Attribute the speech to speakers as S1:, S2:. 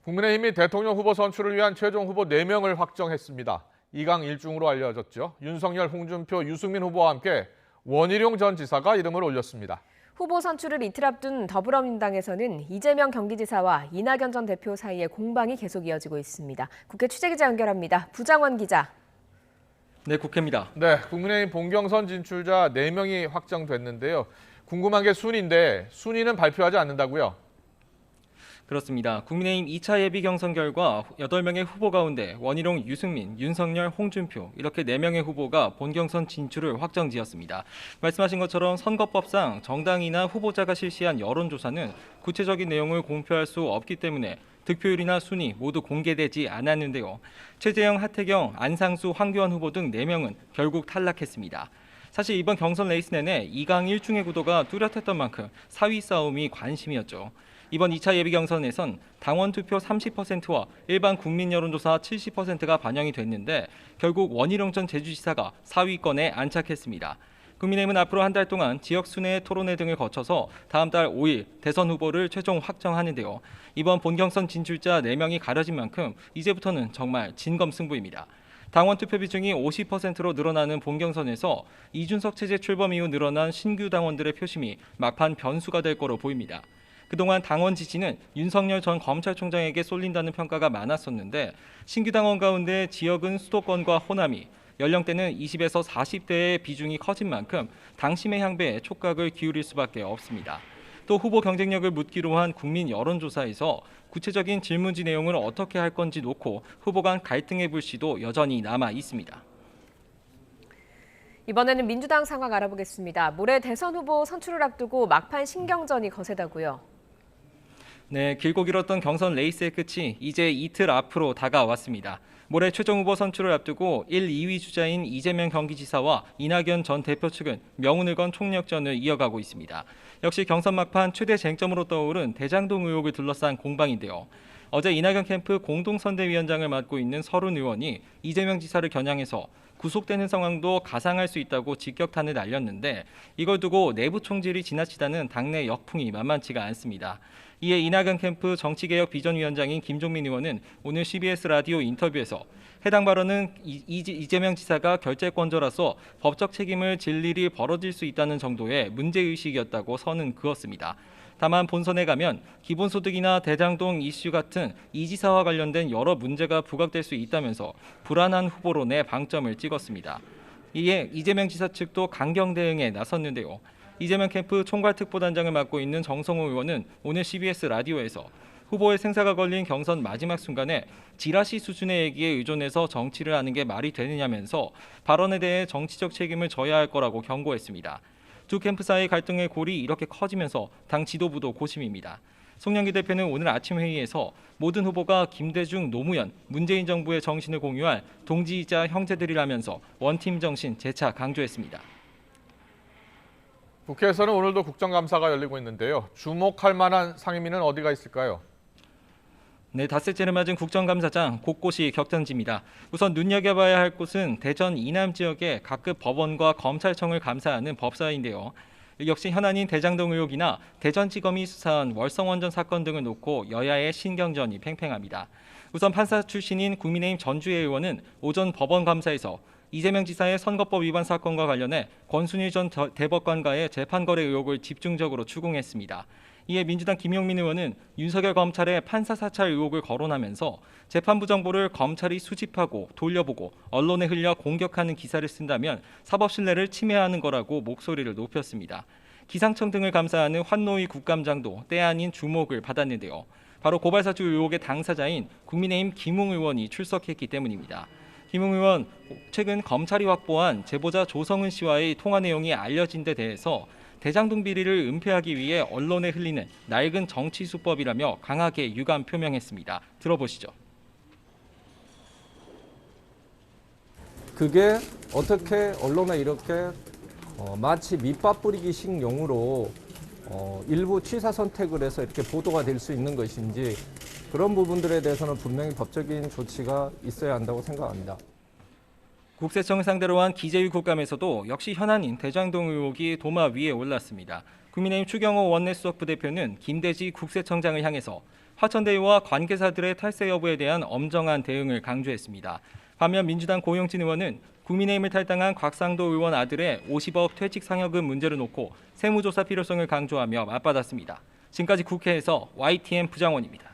S1: 국민의힘이 대통령 후보 선출을 위한 최종 후보 4명을 확정했습니다. 2강 1중으로 알려졌죠. 윤석열, 홍준표, 유승민 후보와 함께 원희룡 전 지사가 이름을 올렸습니다.
S2: 후보 선출을 이틀 앞둔 더불어민주당에서는 이재명 경기지사와 이낙연 전 대표 사이의 공방이 계속 이어지고 있습니다. 국회 취재기자 연결합니다. 부장원 기자.
S3: 네, 국회입니다.
S1: 네, 국민의힘 본경선 진출자 4명이 확정됐는데요. 궁금한 게 순위인데 순위는 발표하지 않는다고요?
S3: 그렇습니다. 국민의힘 2차 예비 경선 결과 8명의 후보 가운데 원희룡, 유승민, 윤석열, 홍준표 이렇게 4명의 후보가 본경선 진출을 확정지었습니다. 말씀하신 것처럼 선거법상 정당이나 후보자가 실시한 여론조사는 구체적인 내용을 공표할 수 없기 때문에 득표율이나 순위 모두 공개되지 않았는데요. 최재형, 하태경, 안상수, 황교안 후보 등 4명은 결국 탈락했습니다. 사실 이번 경선 레이스 내내 2강 1중의 구도가 뚜렷했던 만큼 4위 싸움이 관심이었죠. 이번 2차 예비 경선에선 당원 투표 30%와 일반 국민 여론조사 70%가 반영이 됐는데 결국 원희룡 전 제주지사가 4위권에 안착했습니다. 국민의힘은 앞으로 한 달 동안 지역 순회 토론회 등을 거쳐서 다음 달 5일 대선 후보를 최종 확정하는데요. 이번 본경선 진출자 4명이 가려진 만큼 이제부터는 정말 진검승부입니다. 당원 투표 비중이 50%로 늘어나는 본경선에서 이준석 체제 출범 이후 늘어난 신규 당원들의 표심이 막판 변수가 될 거로 보입니다. 그동안 당원 지지는 윤석열 전 검찰총장에게 쏠린다는 평가가 많았었는데 신규 당원 가운데 지역은 수도권과 호남이, 연령대는 20에서 40대의 비중이 커진 만큼 당심의 향배에 촉각을 기울일 수밖에 없습니다. 또 후보 경쟁력을 묻기로 한 국민 여론조사에서 구체적인 질문지 내용을 어떻게 할 건지 놓고 후보 간 갈등의 불씨도 여전히 남아 있습니다.
S2: 이번에는 민주당 상황 알아보겠습니다. 모레 대선 후보 선출을 앞두고 막판 신경전이 거세다고요.
S3: 네, 길고 길었던 경선 레이스의 끝이 이제 이틀 앞으로 다가왔습니다. 모레 최종 후보 선출을 앞두고 1, 2위 주자인 이재명 경기지사와 이낙연 전 대표 측은 명운을 건 총력전을 이어가고 있습니다. 역시 경선 막판 최대 쟁점으로 떠오른 대장동 의혹을 둘러싼 공방인데요. 어제 이낙연 캠프 공동선대위원장을 맡고 있는 서른 의원이 이재명 지사를 겨냥해서 구속되는 상황도 가상할 수 있다고 직격탄을 날렸는데 이걸 두고 내부 총질이 지나치다는 당내 역풍이 만만치가 않습니다. 이에 이낙연 캠프 정치개혁 비전위원장인 김종민 의원은 오늘 CBS 라디오 인터뷰에서 해당 발언은 이재명 지사가 결재권자라서 법적 책임을 질 일이 벌어질 수 있다는 정도의 문제의식이었다고 선은 그었습니다. 다만 본선에 가면 기본소득이나 대장동 이슈 같은 이 지사와 관련된 여러 문제가 부각될 수 있다면서 불안한 후보로 내 방점을 찍었습니다. 이에 이재명 지사 측도 강경 대응에 나섰는데요. 이재명 캠프 총괄특보단장을 맡고 있는 정성호 의원은 오늘 CBS 라디오에서 후보의 생사가 걸린 경선 마지막 순간에 지라시 수준의 얘기에 의존해서 정치를 하는 게 말이 되느냐면서 발언에 대해 정치적 책임을 져야 할 거라고 경고했습니다. 두 캠프 사이의 갈등의 골이 이렇게 커지면서 당 지도부도 고심입니다. 송영기 대표는 오늘 아침 회의에서 모든 후보가 김대중, 노무현, 문재인 정부의 정신을 공유할 동지이자 형제들이라면서 원팀 정신 재차 강조했습니다.
S1: 국회에서는 오늘도 국정감사가 열리고 있는데요. 주목할 만한 상임위는 어디가 있을까요?
S3: 네, 닷새째를 맞은 국정감사장 곳곳이 격전지입니다. 우선 눈여겨봐야 할 곳은 대전 이남 지역의 각급 법원과 검찰청을 감사하는 법사위인데요. 역시 현안인 대장동 의혹이나 대전지검이 수사한 월성원전 사건 등을 놓고 여야의 신경전이 팽팽합니다. 우선 판사 출신인 국민의힘 전주혜 의원은 오전 법원 감사에서 이재명 지사의 선거법 위반 사건과 관련해 권순일 전 대법관과의 재판 거래 의혹을 집중적으로 추궁했습니다. 이에 민주당 김용민 의원은 윤석열 검찰의 판사 사찰 의혹을 거론하면서 재판부 정보를 검찰이 수집하고 돌려보고 언론에 흘려 공격하는 기사를 쓴다면 사법 신뢰를 침해하는 거라고 목소리를 높였습니다. 기상청 등을 감사하는 환노위 국감장도 때 아닌 주목을 받았는데요. 바로 고발사주 의혹의 당사자인 국민의힘 김웅 의원이 출석했기 때문입니다. 김웅 의원, 최근 검찰이 확보한 제보자 조성은 씨와의 통화 내용이 알려진 데 대해서 대장동 비리를 은폐하기 위해 언론에 흘리는 낡은 정치 수법이라며 강하게 유감 표명했습니다. 들어보시죠.
S4: 그게 어떻게 언론에 이렇게 마치 밑밥 뿌리기식 용으로 일부 취사 선택을 해서 이렇게 보도가 될 수 있는 것인지 그런 부분들에 대해서는 분명히 법적인 조치가 있어야 한다고 생각합니다.
S3: 국세청을 상대로 한 기재위 국감에서도 역시 현안인 대장동 의혹이 도마 위에 올랐습니다. 국민의힘 추경호 원내수석 부대표는 김대지 국세청장을 향해서 화천대유와 관계사들의 탈세 여부에 대한 엄정한 대응을 강조했습니다. 반면 민주당 고용진 의원은 국민의힘을 탈당한 곽상도 의원 아들의 50억 퇴직 상여금 문제를 놓고 세무조사 필요성을 강조하며 맞받았습니다. 지금까지 국회에서 YTN 부장원입니다.